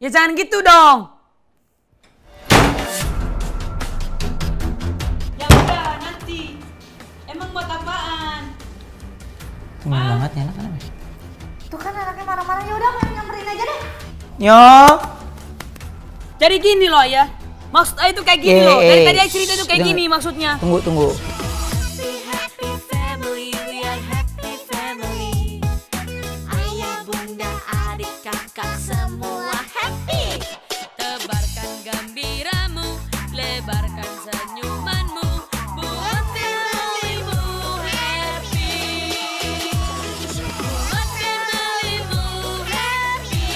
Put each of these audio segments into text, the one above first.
Ya jangan gitu dong. Ya udah nanti. Emang buat apaan? Tumben banget ya anak kenapa? Tuh kan anaknya marah-marah, ya udah main nyamperin aja deh. Yo. Jadi gini loh ya. Maksud A itu kayak gini loh. Dari tadi Ayah cerita itu kayak gini maksudnya. Tunggu. Happy family, we are happy family. Ayah, bunda, adik, kakak semua happy. Tebarkan gembiramu, lebarkan senyumanmu, buat familymu happy. Buat familymu happy.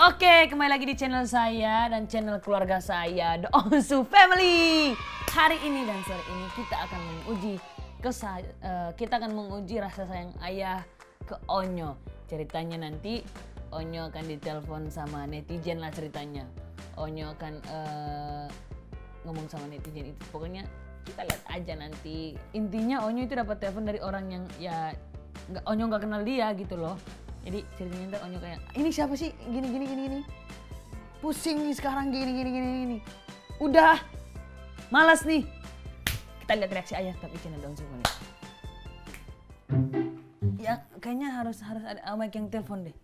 Oke, kembali lagi di channel saya dan channel keluarga saya, The Onsu Family. Hari ini dan sore ini kita akan menguji rasa sayang ayah ke Onyo. Ceritanya nanti Onyo akan ditelepon sama netizen lah ceritanya. Onyo akan ngomong sama netizen itu. Pokoknya kita lihat aja nanti. Intinya Onyo itu dapat telepon dari orang yang ya Onyo nggak kenal dia gitu loh. Jadi ceritanya ntar Onyo kayak, ini siapa sih? Gini. Pusing nih sekarang gini. Udah, malas nih. Kita lihat reaksi ayah tapi channel The Onsu Family. Ya kayaknya harus ada Om Mike yang telepon deh.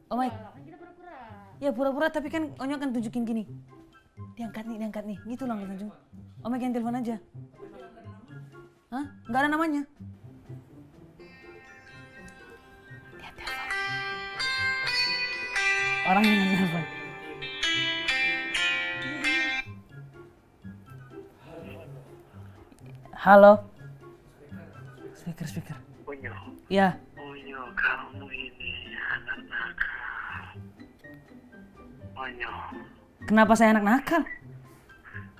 Om Mike. Ya pura-pura tapi kan Onyo akan tunjukin gini. Diangkat nih. Gitu lah langsung. Om Mike yang telepon aja. Hah? Nggak ada namanya. Orang yang nelfon. Halo. Speaker. Onyo, Ya. kamu ini anak nakal. Onyo, Kenapa saya anak nakal?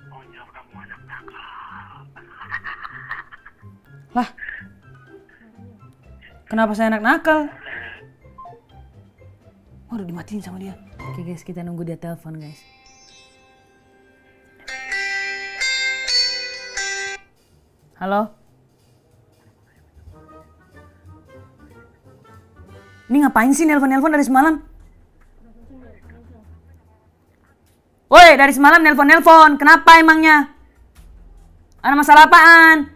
kamu anak nakal. Lah. Kenapa saya anak nakal? Oh, udah dimatiin sama dia. Oke guys, kita nunggu dia telepon guys. Halo? Ini ngapain sih nelpon dari semalam? Woi, dari semalam nelpon. Kenapa emangnya? Ada masalah apaan?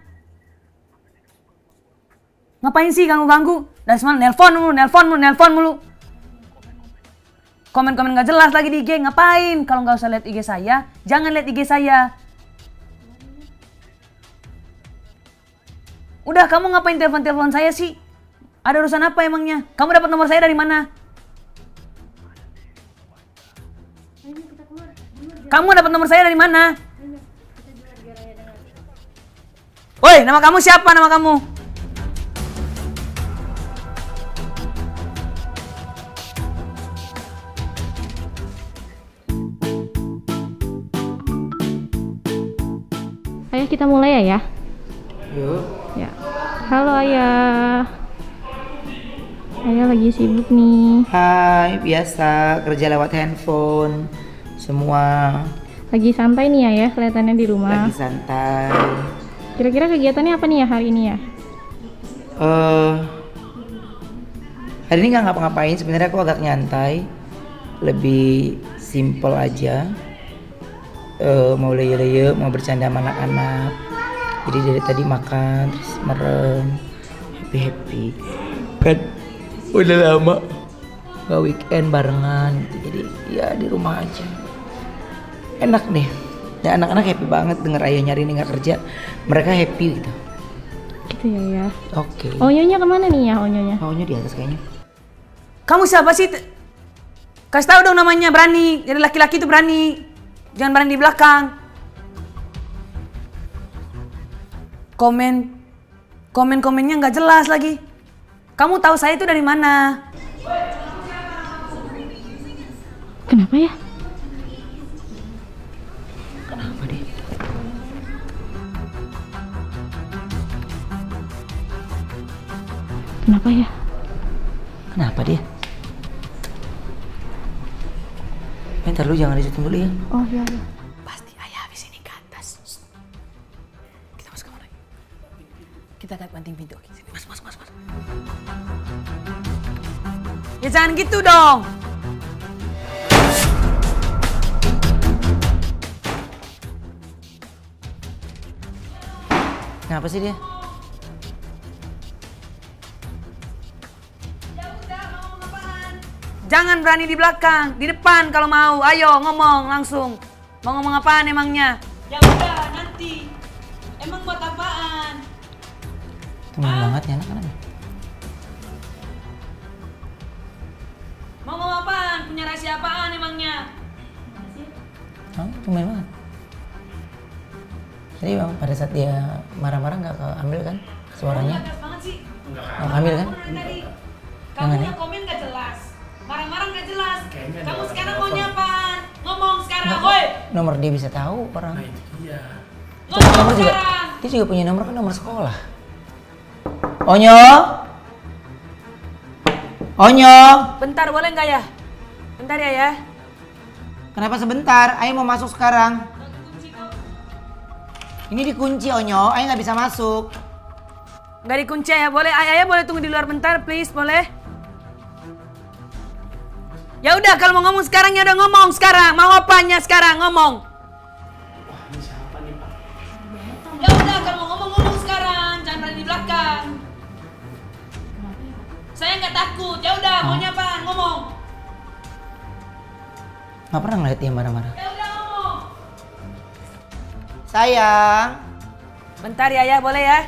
Ngapain sih ganggu-ganggu? Dari semalam nelpon mulu. Komen gak jelas lagi di IG. Ngapain? Kalau nggak usah lihat IG saya, jangan lihat IG saya. Udah, kamu ngapain telepon saya sih? Ada urusan apa emangnya? Kamu dapat nomor saya dari mana? Kamu dapat nomor saya dari mana? Woi, nama kamu siapa? Nama kamu? Ayah, kita mulai ya? Yuk. Ya. Halo Ayah. Ayah lagi sibuk nih. Hai, biasa kerja lewat handphone. Semua Lagi santai nih ya kelihatannya di rumah. lagi santai. Kira-kira kegiatannya apa nih ya hari ini ya? Hari ini nggak ngapa-ngapain. Sebenarnya aku agak nyantai, lebih simple aja. Mau leye-leye, mau bercanda sama anak-anak. Jadi dari tadi makan, terus merem, happy. Kan udah lama nggak weekend barengan gitu. Jadi ya di rumah aja. Enak deh. Dan anak-anak happy banget denger ayah nyari ini nggak kerja. Mereka happy gitu. Gitu ya. Oke. Onyonya kemana nih ya onyonya? Maunya di atas kayaknya. Kamu siapa sih? Kasih tahu dong namanya, berani. Jadi laki-laki itu berani. Jangan berani di belakang. Komennya nggak jelas lagi. Kamu tahu saya itu dari mana? Kenapa ya? Kenapa deh? Kenapa ya? Kenapa dia? Ntar lu jangan disitu dulu ya. Oh iya. Pasti ayah habis ini ke atas. Kita masuk kamar lagi. Kita akan banting pintu. Oke, sini. Mas. Ya jangan gitu dong. Kenapa sih dia? Jangan berani di belakang, di depan kalau mau. Ayo ngomong langsung. Mau ngomong apaan emangnya? Ya udah nanti. Emang buat apaan? Temen banget ya anak-anak. Mau ngomong apaan? Punya rahasia apaan emangnya? Oh, temen banget. Jadi bang, pada saat dia marah-marah nggak keambil kan suaranya? Tegas banget sih. Nggak keambil kan? Tadi. Jangan Kamu ya? yang komen gak jelas. Marah-marah gak jelas. Kamu sekarang maunya apaan? Ngomong sekarang, woi. Nomor dia bisa tahu orang. Ngomong Nomor juga, sekarang. dia juga punya nomor kan nomor sekolah. Onyo, Onyo. Bentar boleh nggak ya? Bentar ya. Kenapa sebentar? Ayo mau masuk sekarang. Ini dikunci Onyo, Ayo nggak bisa masuk. Nggak dikunci ya, boleh. Ayah boleh tunggu di luar bentar, please, boleh? Ya udah, kalau mau ngomong sekarang ya udah ngomong sekarang. Mau apanya sekarang ngomong? Ya udah, kalau mau ngomong sekarang, jangan berani di belakang. Saya nggak takut. Ya udah, maunya apaan? Ngomong. Nggak pernah ngeliat dia marah-marah. Ya udah ngomong. Sayang. Bentar ya, boleh ya?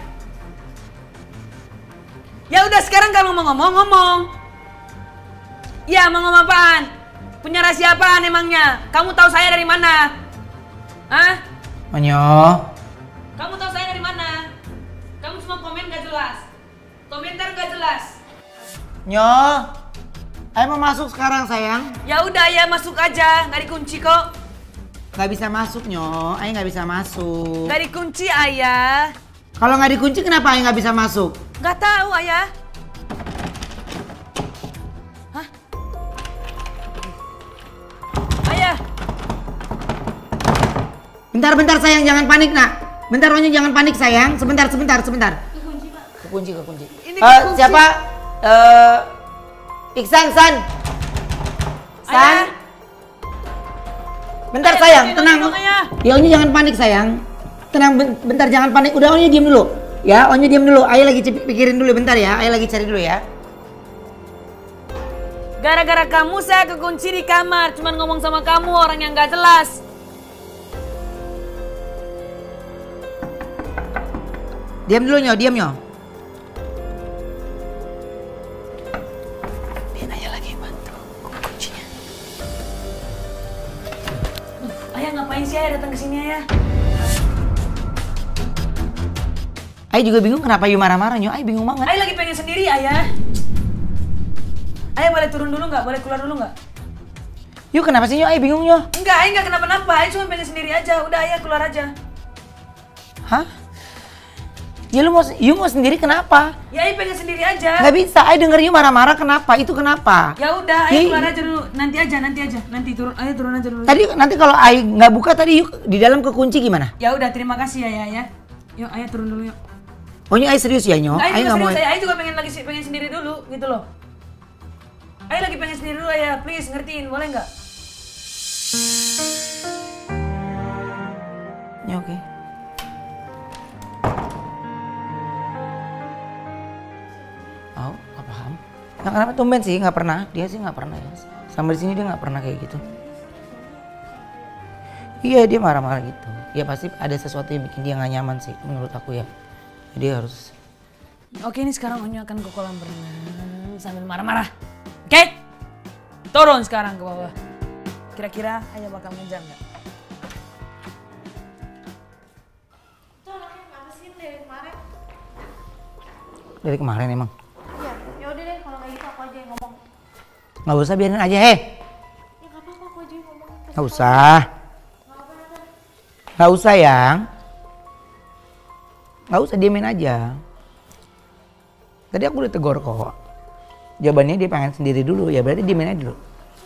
Ya udah sekarang kalau mau ngomong. Ya mau ngomong apaan? Punya rahasia apaan emangnya? Kamu tahu saya dari mana? Hah? Onyo. Kamu tahu saya dari mana? Kamu cuma komen gak jelas. Komentar gak jelas. Nyo. Ayo mau masuk sekarang sayang. Ya udah ya masuk aja, nggak dikunci kok. Nggak bisa masuk Nyo. Ayo nggak bisa masuk. Nggak dikunci ayah. Kalau nggak dikunci kenapa Ayo nggak bisa masuk? Nggak tahu ayah. Hah? Ayah. Bentar sayang, jangan panik nak. Bentar Onyo jangan panik sayang. Sebentar. Kekunci. Ini kekunci. Siapa? Iksan, San. Ayah. Bentar Ayah, sayang, tunggu tenang. dong, ayah. Ya Onyo jangan panik sayang. Tenang, bentar jangan panik. Udah Onyo diam dulu. Ya, Onyo diam dulu. Ayo lagi pikirin dulu bentar ya. Ayo lagi cari dulu ya. Gara-gara kamu saya kekunci di kamar. Cuman ngomong sama kamu orang yang gak jelas. Diam dulu Nyo, diam Nyo. Biar Ayah lagi bantu kuncinya. Ayah ngapain sih ayah datang ke sini ayah? Ayah juga bingung kenapa Ayu marah-marah Nyo. Ayah bingung banget. Ayah lagi pengen sendiri ayah. Ayah boleh turun dulu nggak? Boleh keluar dulu nggak? Yuk kenapa sih Nyo? Ayah bingung Nyo. Enggak, ayah nggak kenapa-napa. Ayah cuma pengen sendiri aja. Udah ayah keluar aja. Hah? Ya lu mau sendiri kenapa? Ya ayah pengen sendiri aja. Nggak bisa, Ayah denger Yu marah-marah kenapa? Itu kenapa? Ya udah, ayah Ya, keluar aja dulu. Nanti aja. Nanti turun, ayah turun aja dulu. Tadi nanti kalau Ayah nggak buka tadi Yu di dalam kekunci gimana? Ya udah, terima kasih ya. Yuk, ayah turun dulu yuk. Oh ini Ayah serius ya Nyo? Ayah juga nggak mau. serius, ayah juga pengen sendiri dulu gitu loh. Ayah lagi pengen sendiri dulu ayah, please ngertiin, boleh nggak? Ya oke. Oh, nggak paham. Nah, kenapa tumben sih? Nggak pernah. Dia sih nggak pernah ya. Sampai di sini dia nggak pernah kayak gitu. Iya dia marah-marah gitu. Ya pasti ada sesuatu yang bikin dia nggak nyaman sih menurut aku ya. Jadi harus. Oke, ini sekarang Onyo akan ke kolam berenang sambil marah-marah. Oke? Turun sekarang ke bawah. Kira-kira ayah bakal ngejar nggak? Itu anaknya kenapa sih dari kemarin? Dari kemarin emang. Iya, ya udah deh kalau kayak gitu aku aja yang ngomong. Nggak usah biarin aja heh. Ya nggak apa-apa aku aja yang ngomong. Nggak usah. Nggak usah yang. Nggak usah diemin aja. Tadi aku udah tegur kok. Jawabannya dia pengen sendiri dulu, ya berarti diemin aja dulu.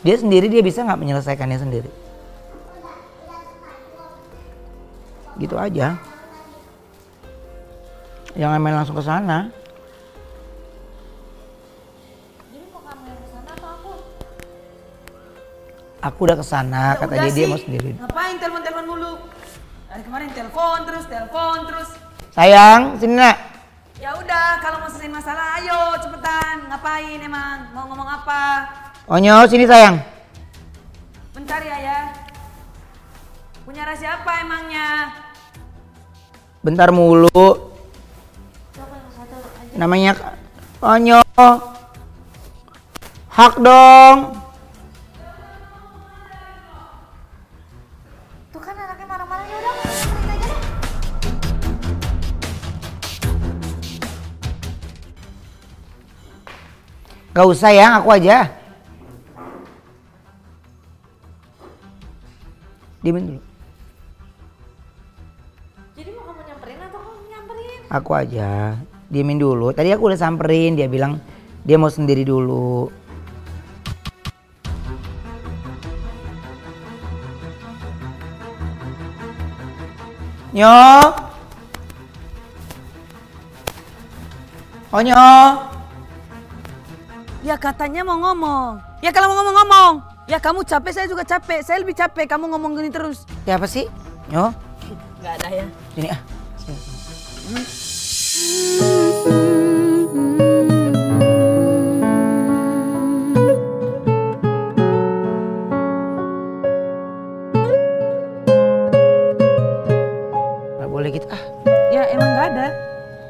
Dia sendiri dia bisa nggak menyelesaikannya sendiri. Gitu aja. Jangan main langsung ke sana. Aku udah kesana, kata dia mau sendiri. Ngapain telepon mulu? Dari kemarin telepon terus. Sayang, sini nak. Ya udah, kalau mau selesai masalah, ayo cepetan. Ngapain emang? Mau ngomong apa? Onyo, sini sayang. Bentar ya. Punya rahasia apa emangnya? Bentar mulu. Namanya Onyo. Hak dong. Tuh kan anaknya marah-marah, ya udah nyamperin aja deh. Gak usah ya, aku aja. Diemin dulu. Jadi mau kamu nyamperin atau kamu nyamperin? Aku aja. Diemin dulu. Tadi aku udah samperin, dia bilang dia mau sendiri dulu. Nyo. Onyo. Ya katanya mau ngomong. Ya kalau mau ngomong. Ya kamu capek, saya juga capek. Saya lebih capek kamu ngomong gini terus. Siapa sih? Nyo. Gak ada ya. Sini ah. Sini. Gak boleh gitu ah. Ya emang gak ada.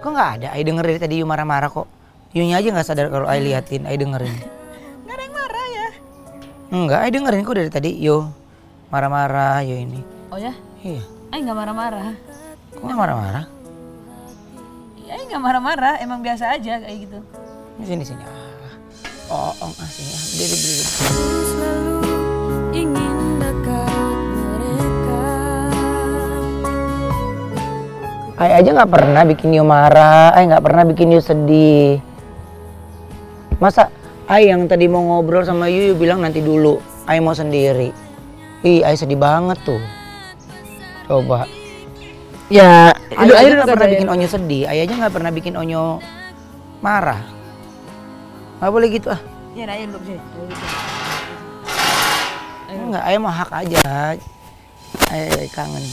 Kok nggak ada? Ai denger dari tadi Yu marah-marah kok. Yunya aja nggak sadar kalau Ai liatin, Ai dengerin. Gak ada yang marah ya. Enggak, Ai dengerin kok dari tadi. Yu marah-marah, Yu ini. Oh ya? Iya. Ay gak marah-marah. Kok nggak marah-marah? Ya gak marah-marah. Emang biasa aja kayak gitu. Sini sini. Ah. Sini ah. Berdiri. Selalu ingin dekat mereka. Ai aja nggak pernah bikin Yu marah, Ai nggak pernah bikin Yu sedih. Masa Ai yang tadi mau ngobrol sama Yu bilang nanti dulu, Ai mau sendiri. Ih, Ai sedih banget tuh. Coba. Ya, Ai aja nggak pernah bikin Onyo sedih, Ai aja nggak pernah bikin Onyo marah. Nggak boleh gitu ah. Ya ayo duduk sini. Enggak, Ai mau hak aja. Ai kangen.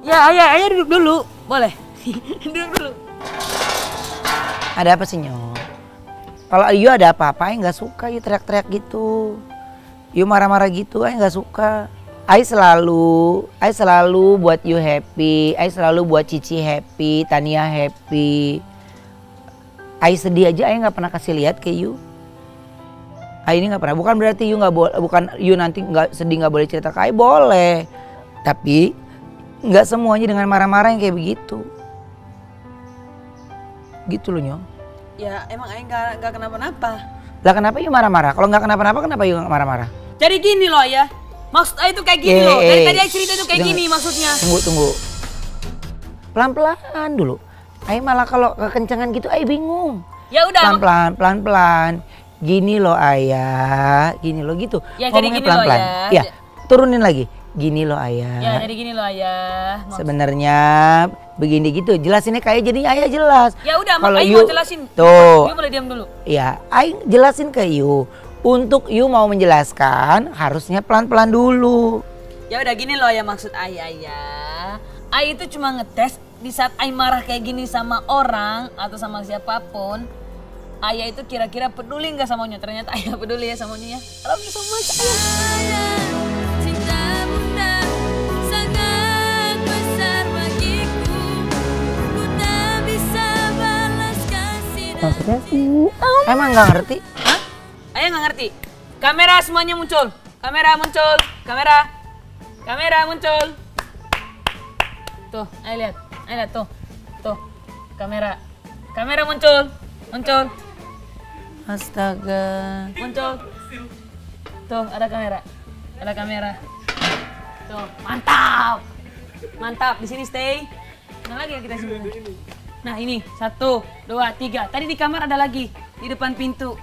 Ya ayah duduk dulu. Boleh? Duduk dulu. Ada apa sih Nyo? Kalau Yu ada apa-apa, Ai nggak suka Yu teriak-teriak gitu. Yu marah-marah gitu, Ai nggak suka. Ai selalu buat Yu happy, Ai selalu buat Cici happy, Tania happy. Ai sedih aja, Ai nggak pernah kasih lihat ke Yu. Ai ini nggak pernah. Bukan berarti Yu nggak boleh, bukan Yu nanti nggak sedih nggak boleh cerita ke Ai, boleh. Tapi nggak semuanya dengan marah-marah yang kayak begitu. Gitu loh Nyo. Ya emang ayah nggak kenapa-napa. Lah kenapa Yu marah-marah? Kalau nggak kenapa-napa kenapa Yu nggak marah-marah? Jadi gini loh ya. Maksud ayah itu kayak gini loh. Dari tadi ayah cerita itu kayak Jangan. gini maksudnya. Tunggu. Pelan-pelan dulu. Ai malah kalau kekencangan gitu Ai bingung. Ya udah. Pelan-pelan. Gini loh Ayah, gini loh gitu. Ya, jadi ngomongnya gini loh, pelan-pelan. ya. Ya, turunin lagi. Gini loh Ayah. Ya jadi gini loh ayah. Sebenarnya begini gitu. Jelasinnya kayak jadi Ayah jelas. Ya udah, Kalau Ayah Yu- mau jelasin. Tuh. Yu boleh diam dulu. Ya, Ai jelasin ke Yu. Untuk Yu mau menjelaskan harusnya pelan-pelan dulu. Ya udah gini loh ya maksud ayah. Ayah itu cuma ngetes di saat ayah marah kayak gini sama orang atau sama siapapun. Ayah itu kira-kira peduli nggak sama Onyo? Ternyata ayah peduli ya sama Onyo ya. I love you so much ayah. Cinta bunda sangat besar bagiku. Ku tak bisa balas kasih dan Maksudnya emang nggak ngerti? Hah? Ayah nggak ngerti. Kamera semuanya muncul. Kamera muncul. Kamera muncul. Tuh, ayah lihat. Ayah lihat tuh. Tuh. Kamera muncul. Astaga. Muncul. Tuh, ada kamera. Tuh, mantap. Di sini stay. Mana lagi ya kita sini? Nah ini 1, 2, 3. Tadi di kamar ada lagi di depan pintu.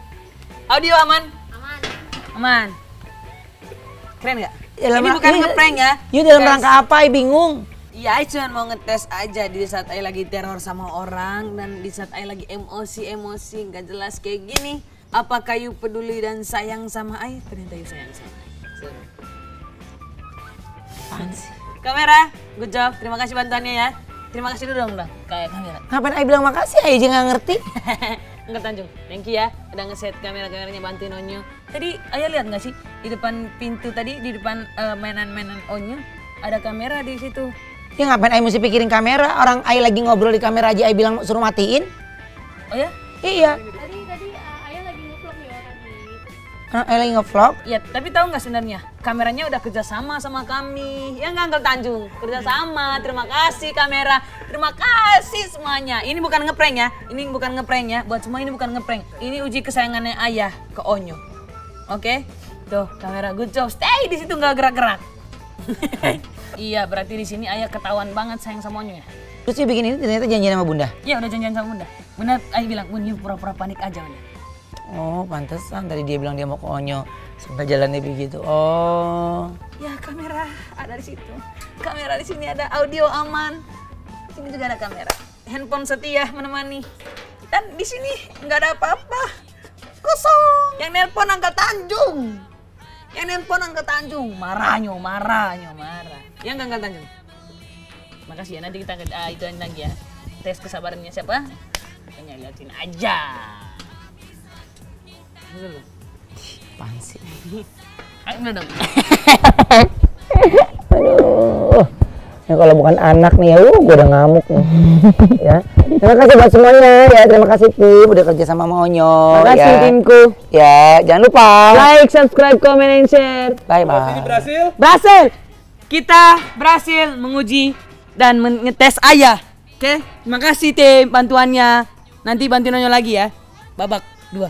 Audio aman? Aman. Keren nggak? Ini bukan ngeprank ya. Yu dalam Guys. rangka apa? Ai bingung. Ya, Ai cuma mau ngetes aja di saat Ai lagi teror sama orang dan di saat Ai lagi emosi nggak jelas kayak gini. Apakah you peduli dan sayang sama Ai? Ternyata you sayang sama Ai. Apaan sih? Kamera, good job. Terima kasih bantuannya ya. Terima kasih dulu dong, kayak kamera. Ngapain Ai bilang makasih? Ai aja nggak ngerti. Enggak Tanjung, thank you ya. Udah ngeset kameranya bantuin Onyo. Tadi Ayah lihat nggak sih di depan pintu tadi, di depan mainan-mainan Onyo ada kamera di situ. Ya ngapain Ai mesti pikirin kamera? Orang Ai lagi ngobrol di kamera aja Ai bilang suruh matiin. Oh ya? Iya. Tadi ayah lagi nge-vlog ya tadi. Ai lagi nge-vlog. Ya, tapi tahu nggak sebenarnya kameranya udah kerjasama sama kami. Ya nggak Uncle Tanjung, kerjasama. Terima kasih kamera, terima kasih semuanya. Ini bukan ngeprank ya, ini bukan ngeprank ya. Buat semua ini bukan ngeprank. Ini uji kesayangannya Ayah ke Onyo. Oke? Tuh kamera, good job. Stay di situ nggak gerak-gerak. Iya, berarti di sini Ayah ketahuan banget sayang sama Onyo ya. Terus dia bikin ini ternyata janjian sama Bunda. Iya, udah janjian sama Bunda. Bunda Ayah bilang, Bunda pura-pura panik aja Bunda. Oh, pantesan tadi dia bilang dia mau ke Onyo. Sampai jalannya begitu. Oh. Ya, kamera ada di situ. Kamera di sini ada, audio aman. Di sini juga ada kamera. Handphone setia menemani. Dan di sini nggak ada apa-apa. Kosong. Yang nelpon Uncle Tanjung. Yang nelpon Uncle Tanjung. Marah. Yang nggak Uncle Tanjung. Makasih ya, nanti kita itu lagi ya. Tes kesabarannya siapa? Kayaknya liatin aja. Dulu. Apaan sih? Ayo dong. Aduh. Ya kalau bukan anak nih ya, gue udah ngamuk nih. Ya. Terima kasih buat semuanya ya. Terima kasih Tim udah kerja sama Onyo. Makasih ya. timku. Ya, jangan lupa Like, subscribe, comment, and share. Bye bye. Berhasil. Kita berhasil menguji dan ngetes Ayah. Oke, terima kasih tim bantuannya. Nanti bantuin Onyo lagi ya. Babak 2.